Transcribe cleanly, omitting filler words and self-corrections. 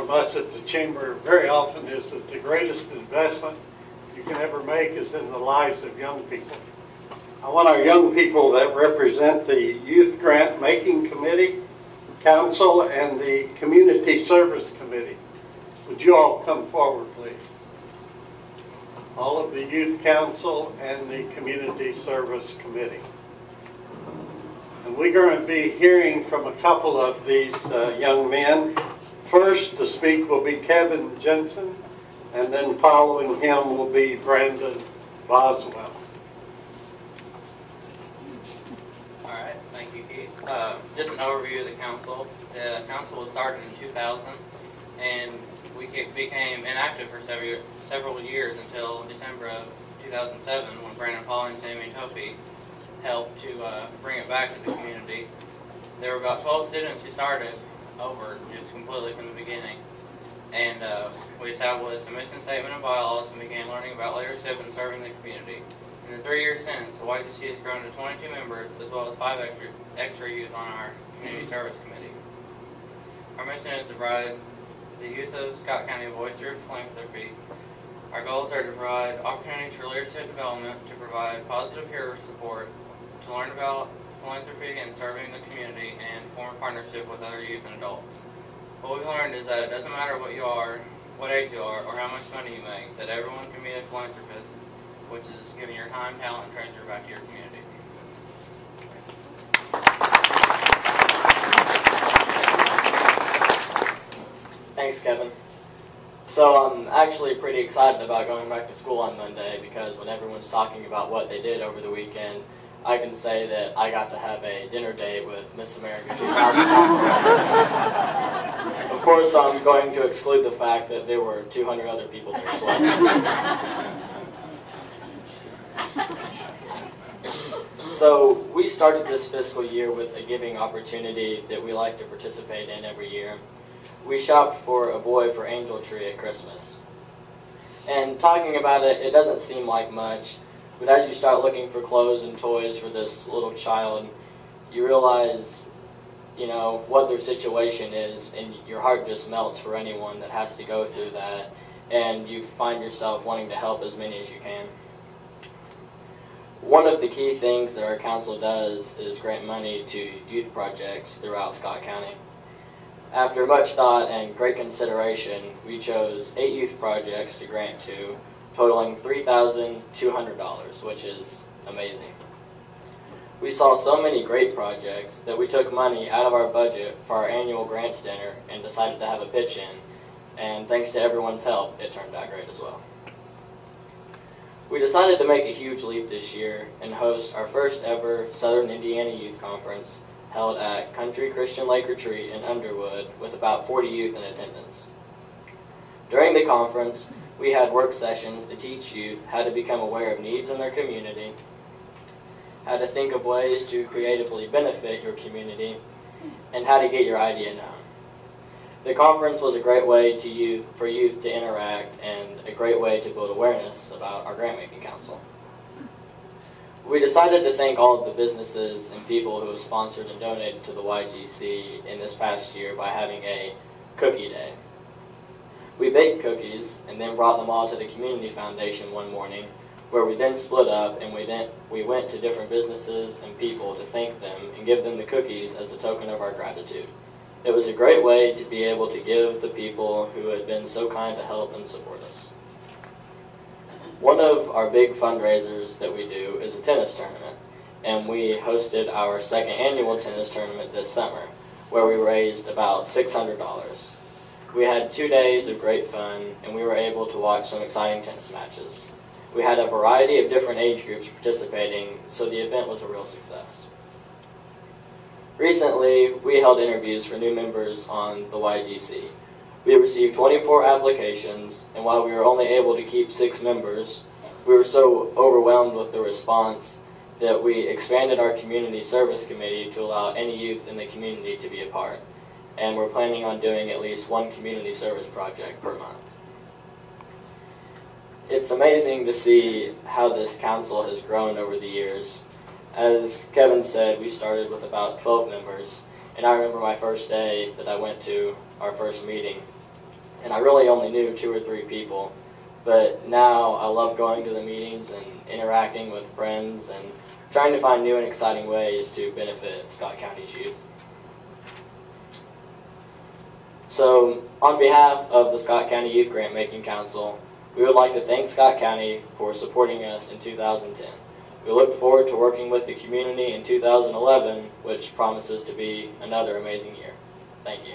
from us at the Chamber very often is that the greatest investment you can ever make is in the lives of young people. I want our young people that represent the Youth Grant-Making Council and the Community Service Committee. Would you all come forward, please? All of the Youth Council and the Community Service Committee. And we're going to be hearing from a couple of these young men. First to speak will be Kevin Jensen, and then following him will be Brandon Boswell. All right, thank you, Keith. Just an overview of the council. The council was started in 2000, and we became inactive for several years until December of 2007 when Brandon Paul and Jamie Topi helped to bring it back to the community. There were about 12 students who started over just completely from the beginning. And we established a mission statement and bylaws and began learning about leadership and serving the community. In the 3 years since, the YGC has grown to 22 members as well as 5 extra youth on our community service committee. Our mission is to provide the youth of Scott County a voice through philanthropy. Our goals are to provide opportunities for leadership development, to provide positive peer support, to learn about philanthropy and serving the community, and form a partnership with other youth and adults. What we've learned is that it doesn't matter what you are, what age you are, or how much money you make, that everyone can be a philanthropist, which is giving your time, talent, and treasure back to your community. Thanks, Kevin. So I'm actually pretty excited about going back to school on Monday because when everyone's talking about what they did over the weekend, I can say that I got to have a dinner date with Miss America 2000. Of course, I'm going to exclude the fact that there were 200 other people there as well. So we started this fiscal year with a giving opportunity that we like to participate in every year. We shopped for a boy for Angel Tree at Christmas. And talking about it, it doesn't seem like much, but as you start looking for clothes and toys for this little child, you realize, you know, what their situation is, and your heart just melts for anyone that has to go through that, and you find yourself wanting to help as many as you can. One of the key things that our council does is grant money to youth projects throughout Scott County. After much thought and great consideration, we chose 8 youth projects to grant to, totaling $3,200, which is amazing. We saw so many great projects that we took money out of our budget for our annual grants dinner and decided to have a pitch-in, and thanks to everyone's help, it turned out great as well. We decided to make a huge leap this year and host our first ever Southern Indiana Youth Conference held at Country Christian Lake Retreat in Underwood with about 40 youth in attendance. During the conference, we had work sessions to teach youth how to become aware of needs in their community, how to think of ways to creatively benefit your community, and how to get your idea known. The conference was a great way for youth to interact and a great way to build awareness about our Grantmaking Council. We decided to thank all of the businesses and people who have sponsored and donated to the YGC in this past year by having a cookie day. We baked cookies and then brought them all to the Community Foundation one morning, where we then split up and we went to different businesses and people to thank them and give them the cookies as a token of our gratitude. It was a great way to be able to give the people who had been so kind to help and support us. One of our big fundraisers that we do is a tennis tournament, and we hosted our second annual tennis tournament this summer, where we raised about $600. We had 2 days of great fun, and we were able to watch some exciting tennis matches. We had a variety of different age groups participating, so the event was a real success. Recently, we held interviews for new members on the YGC. We received 24 applications, and while we were only able to keep 6 members, we were so overwhelmed with the response that we expanded our community service committee to allow any youth in the community to be a part. And we're planning on doing at least 1 community service project per month. It's amazing to see how this council has grown over the years. As Kevin said, we started with about 12 members, and I remember my first day that I went to our first meeting. and I really only knew 2 or 3 people. But now I love going to the meetings and interacting with friends and trying to find new and exciting ways to benefit Scott County's youth. So, on behalf of the Scott County Youth Grantmaking Council, we would like to thank Scott County for supporting us in 2010. We look forward to working with the community in 2011, which promises to be another amazing year. Thank you.